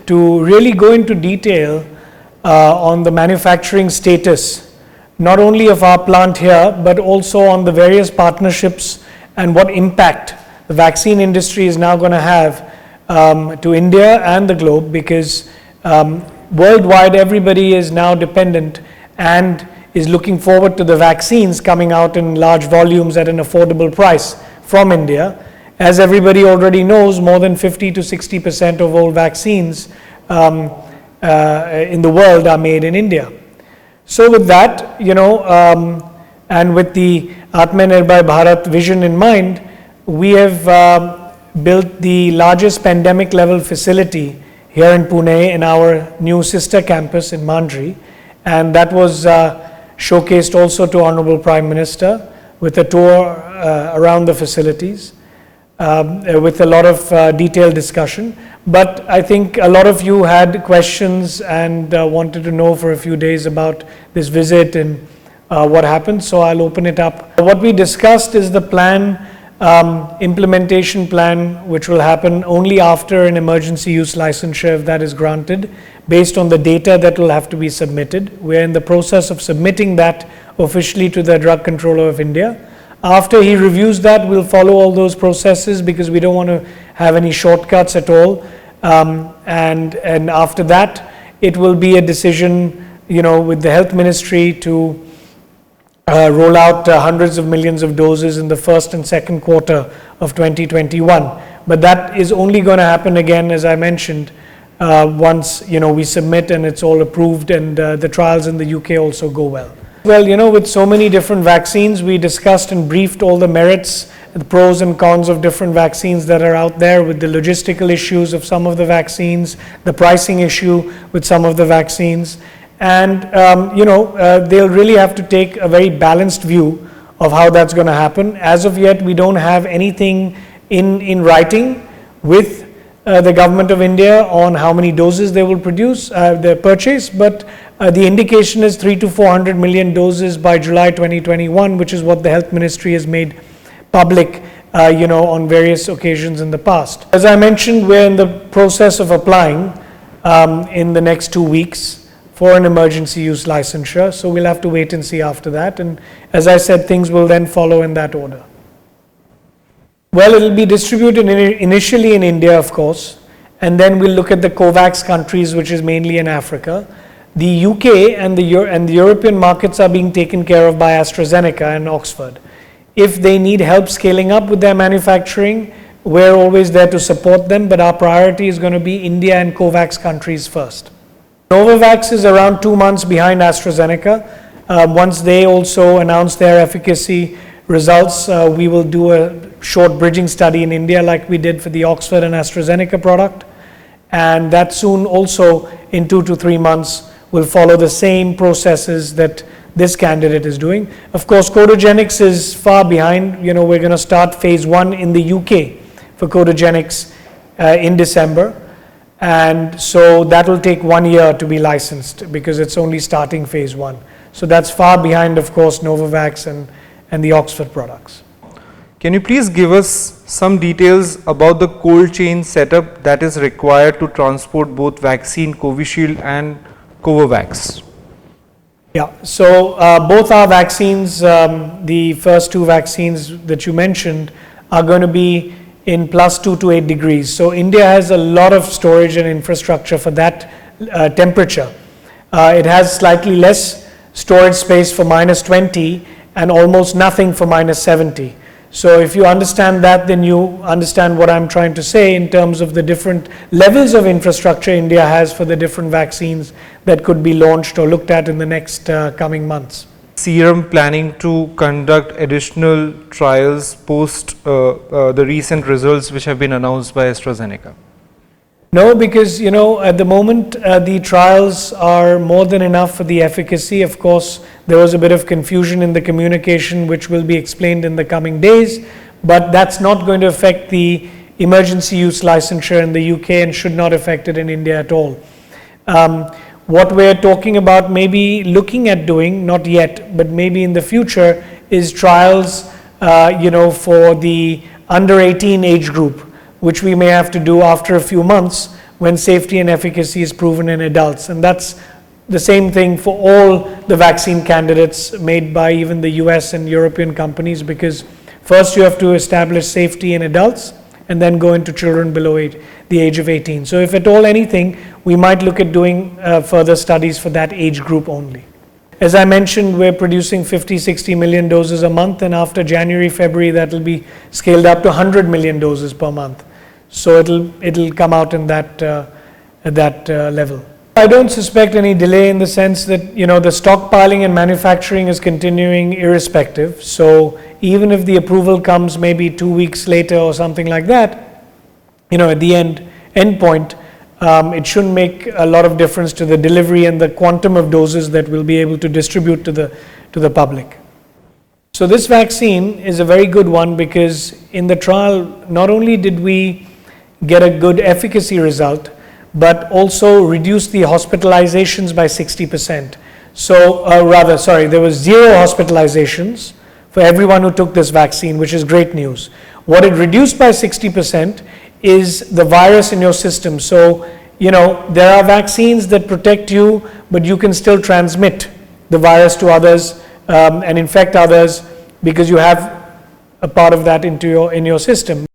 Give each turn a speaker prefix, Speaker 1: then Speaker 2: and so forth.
Speaker 1: to really go into detail on the manufacturing status, not only of our plant here, but also on the various partnerships and what impact the vaccine industry is now going to have to India and the globe, because worldwide everybody is now dependent and is looking forward to the vaccines coming out in large volumes at an affordable price from India. As everybody already knows, more than 50 to 60% of all vaccines in the world are made in India. So with that, and with the Atmanirbhar Bharat vision in mind, we have built the largest pandemic level facility here in Pune in our new sister campus in Mandri, and that was showcased also to Honorable Prime Minister with a tour around the facilities with a lot of detailed discussion. But I think a lot of you had questions and wanted to know for a few days about this visit and what happened, so I'll open it up. What we discussed is the plan, implementation plan, which will happen only after an emergency use licensure, if that is granted, based on the data that will have to be submitted. We're in the process of submitting that officially to the Drug Controller of India. After he reviews that, we'll follow all those processes, because we don't want to have any shortcuts at all. And after that, it will be a decision, with the Health Ministry to roll out hundreds of millions of doses in the first and second quarter of 2021. But that is only going to happen again, as I mentioned, once we submit and it's all approved, and the trials in the UK also go well. Well, with so many different vaccines, we discussed and briefed all the merits, the pros and cons of different vaccines that are out there, with the logistical issues of some of the vaccines, the pricing issue with some of the vaccines. And, they'll really have to take a very balanced view of how that's going to happen. As of yet, we don't have anything in writing with the government of India on how many doses they will produce, their purchase, but the indication is 300 to 400 million doses by July 2021, which is what the Health Ministry has made public, on various occasions in the past. As I mentioned, we're in the process of applying in the next 2 weeks for an emergency use licensure, so we'll have to wait and see after that. And as I said, things will then follow in that order. Well, it'll be distributed initially in India, of course, and then we'll look at the COVAX countries, which is mainly in Africa. The UK and the European markets are being taken care of by AstraZeneca and Oxford. If they need help scaling up with their manufacturing, we're always there to support them, but our priority is going to be India and COVAX countries first. Novavax is around 2 months behind AstraZeneca. Once they also announce their efficacy results, we will do a short bridging study in India like we did for the Oxford and AstraZeneca product. And that soon also, in 2 to 3 months, will follow the same processes that this candidate is doing. Of course, Codogenics is far behind. We're going to start phase 1 in the UK for Codogenics in December. And so that will take 1 year to be licensed, because it's only starting phase 1. So that's far behind, of course, Novavax and the Oxford products.
Speaker 2: Can you please give us some details about the cold chain setup that is required to transport both vaccine Covishield and Covovax?
Speaker 1: Yeah, so both our vaccines, the first 2 vaccines that you mentioned, are going to be in +2 to 8 degrees. So India has a lot of storage and infrastructure for that temperature. It has slightly less storage space for -20 and almost nothing for -70. So if you understand that, then you understand what I'm trying to say in terms of the different levels of infrastructure India has for the different vaccines that could be launched or looked at in the next coming months.
Speaker 2: Serum planning to conduct additional trials post the recent results which have been announced by AstraZeneca?
Speaker 1: No, because at the moment the trials are more than enough for the efficacy. Of course, there was a bit of confusion in the communication, which will be explained in the coming days, but that's not going to affect the emergency use licensure in the UK and should not affect it in India at all. What we're talking about maybe looking at doing, not yet, but maybe in the future, is trials for the under 18 age group, which we may have to do after a few months, when safety and efficacy is proven in adults. And that's the same thing for all the vaccine candidates made by even the US and European companies, because first you have to establish safety in adults and then go into children below the age of 18. So if at all anything, we might look at doing further studies for that age group only. As I mentioned, we're producing 50-60 million doses a month, and after January, February, that will be scaled up to 100 million doses per month. So it'll come out in that at that level. I don't suspect any delay in the sense that, the stockpiling and manufacturing is continuing irrespective. So even if the approval comes maybe 2 weeks later or something like that, at the end point, it shouldn't make a lot of difference to the delivery and the quantum of doses that we'll be able to distribute to the public. So this vaccine is a very good one, because in the trial, not only did we get a good efficacy result, but also reduced the hospitalizations by 60%. So there was 0 hospitalizations for everyone who took this vaccine, which is great news. What it reduced by 60% is the virus in your system. So, there are vaccines that protect you, but you can still transmit the virus to others and infect others, because you have a part of that in your system.